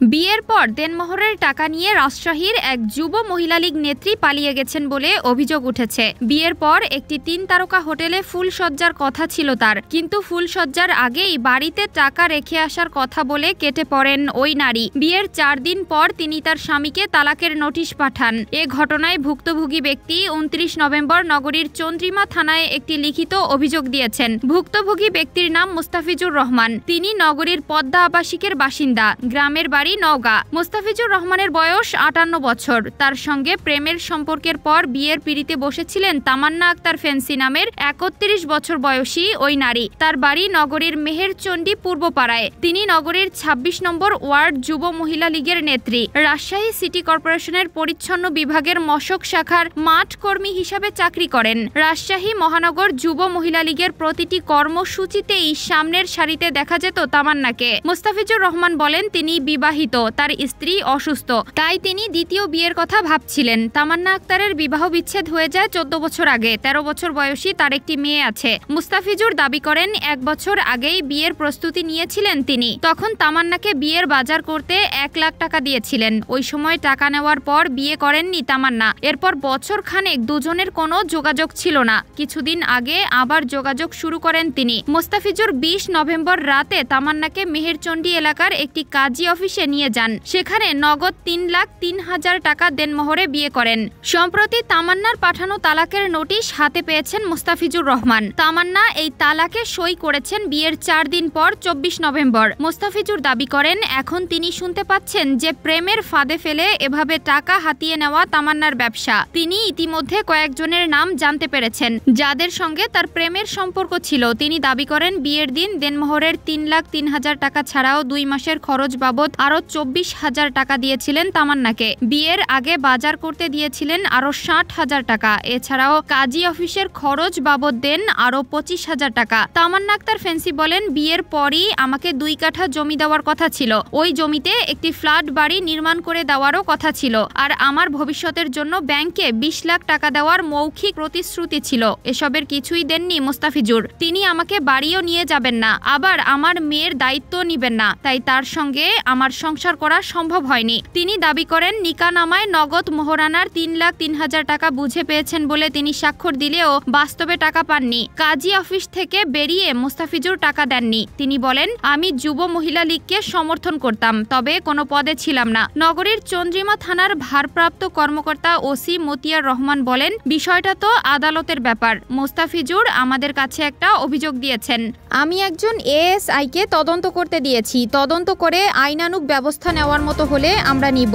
বিয়ের পর দেনমোহরের টাকা নিয়ে রাজশাহীর এক যুব মহিলা লীগ নেত্রী পালিয়ে গেছেন বলে অভিযোগ উঠেছে। বিয়ের পর একটি ৩ তারকা হোটেলে ফুলসজ্জার কথা ছিল তার, কিন্তু ফুলসজ্জার আগেই বাড়িতে টাকা রেখে আসার কথা বলে কেটে পড়েন ওই নারী। বিয়ের ৪ দিন পর তিনি তার স্বামীকে তালাকের নোটিশ পাঠান। এ ঘটনায় ভুক্তভোগী ব্যক্তি ২৯ নভেম্বর নগরীর চন্দ্রিমা থানায় একটি লিখিত অভিযোগ দিয়েছেন। ভুক্তভোগী ব্যক্তির নাম মুস্তাফিজুর রহমান। তিনি নগরীর পদ্মা আবাসিকের বাসিন্দা। গ্রামের বাড়ি নওগাঁ। মুস্তাফিজুর রহমানের বয়স ৫৮ বছর। তার সঙ্গে প্রেমের সম্পর্কের পর বিয়ের পিঁড়িতে বসেছিলেন তামান্না আক্তার ফেন্সি নামের ৩১ বছর বয়সী ওই নারী। তার বাড়ি নগরীর মেহেরচণ্ডী পূর্বপাড়ায়। তিনি নগরীর ২৬ নম্বর ওয়ার্ড যুব মহিলা লীগের নেত্রী। রাজশাহী সিটি কর্পোরেশনের পরিচ্ছন্ন বিভাগের মশক শাখার মাঠ কর্মী হিসাবে চাকরি করেন। রাজশাহী মহানগর যুব মহিলা লীগের প্রতিটি কর্মসূচিতেই সামনের সারিতে দেখা যেত তামান্নাকে। মুস্তাফিজুর রহমান বলেন, তিনি বিবাহিত, তার স্ত্রী অসুস্থ, তাই তিনি দ্বিতীয় বিয়ের কথা ভাবছিলেন। তামান্না আক্তারের বিবাহ বিচ্ছেদ হয়ে যায় ১৪ বছর আগে। ১৩ বছর বয়সী তার একটি মেয়ে আছে। মুস্তাফিজুর দাবি করেন, ১ বছর আগেই বিয়ের প্রস্তুতি নিয়েছিলেন তিনি। তখন তামান্নাকে বিয়ের বাজার করতে ১ লাখ টাকা দিয়েছিলেন। ওই সময় টাকা নেওয়ার পর বিয়ে করেননি তামান্না। এরপর বছর খানেক দুজনের কোনো যোগাযোগ ছিল না। কিছুদিন আগে আবার যোগাযোগ শুরু করেন তিনি। মুস্তাফিজুর ২০ নভেম্বর রাতে তামান্নাকে মেহেরচণ্ডী এলাকার একটি কাজী অফিসে নিয়ে যান। সেখানে নগদ ৩,০৩,০০০ টাকা দেনমোহরে বিয়ে করেন। সম্প্রতি তামান্নার পাঠানো তালাকের নোটিশ হাতে পেয়েছেন মুস্তাফিজুর রহমান। তামান্না এই তালাকে সই করেছেন বিয়ের ৪ দিন পর ২৪ নভেম্বর। মুস্তাফিজুর দাবি করেন, এখন তিনি শুনতে পাচ্ছেন যে প্রেমের ফাঁদে ফেলে এভাবে টাকা হাতিয়ে নেওয়া তামান্নার ব্যবসা। তিনি ইতিমধ্যে কয়েকজনের নাম জানতে পেরেছেন যাদের সঙ্গে তার প্রেমের সম্পর্ক ছিল। তিনি দাবি করেন, বিয়ের দিন দেনমোহরের ৩,০৩,০০০ টাকা ছাড়াও ২ মাসের খরচ বাবদ আরো ২৪,০০০ টাকা দিয়েছিলেন তামান্নাকে। বিয়ের আগে বাজার করতে দিয়েছিলেন আরো ৬০,০০০ টাকা। এছাড়াও কাজী অফিসের খরচ বাবদ দেন আরো ২৫,০০০ টাকা। তামান্না আক্তার ফেন্সি বলেন, বিয়ের পরই আমাকে ২ কাঠা জমি দেওয়ার কথা ছিল। ওই জমিতে একটি ফ্ল্যাট বাড়ি নির্মাণ করে দেওয়ারও কথা ছিল। আর আমার ভবিষ্যতের জন্য ব্যাংকে ২০ লাখ টাকা দেওয়ার মৌখিক প্রতিশ্রুতি ছিল। এসবের কিছুই দেননি মুস্তাফিজুর। তিনি আমাকে বাড়িও নিয়ে যাবেন না, আবার আমার মেয়ের দায়িত্ব নিবেন না। তাই তার সঙ্গে আমার সংসার করা সম্ভব হয়নি। তিনি দাবি করেন, নিকানামায় নগদ মোহরানার ৩,০৩,০০০ টাকা বুঝে পেয়েছেন বলে তিনি স্বাক্ষর দিলেও বাস্তবে টাকা পাননি। কাজী অফিস থেকে বেরিয়ে মুস্তাফিজুর টাকা দেননি। তিনি বলেন, আমি যুব মহিলা লীগকে সমর্থন করতাম, তবে কোনো পদে ছিলাম না। নগরীর চন্দ্রিমা থানার ভারপ্রাপ্ত কর্মকর্তা ওসি মতিয়ার রহমান বলেন, বিষয়টা তো আদালতের ব্যাপার। মুস্তাফিজুর আমাদের কাছে একটা অভিযোগ দিয়েছেন। আমি একজন এএসআইকে তদন্ত করতে দিয়েছি। তদন্ত করে আইনানুগ ব্যবস্থা নেওয়ার মতো হলে আমরা নিব।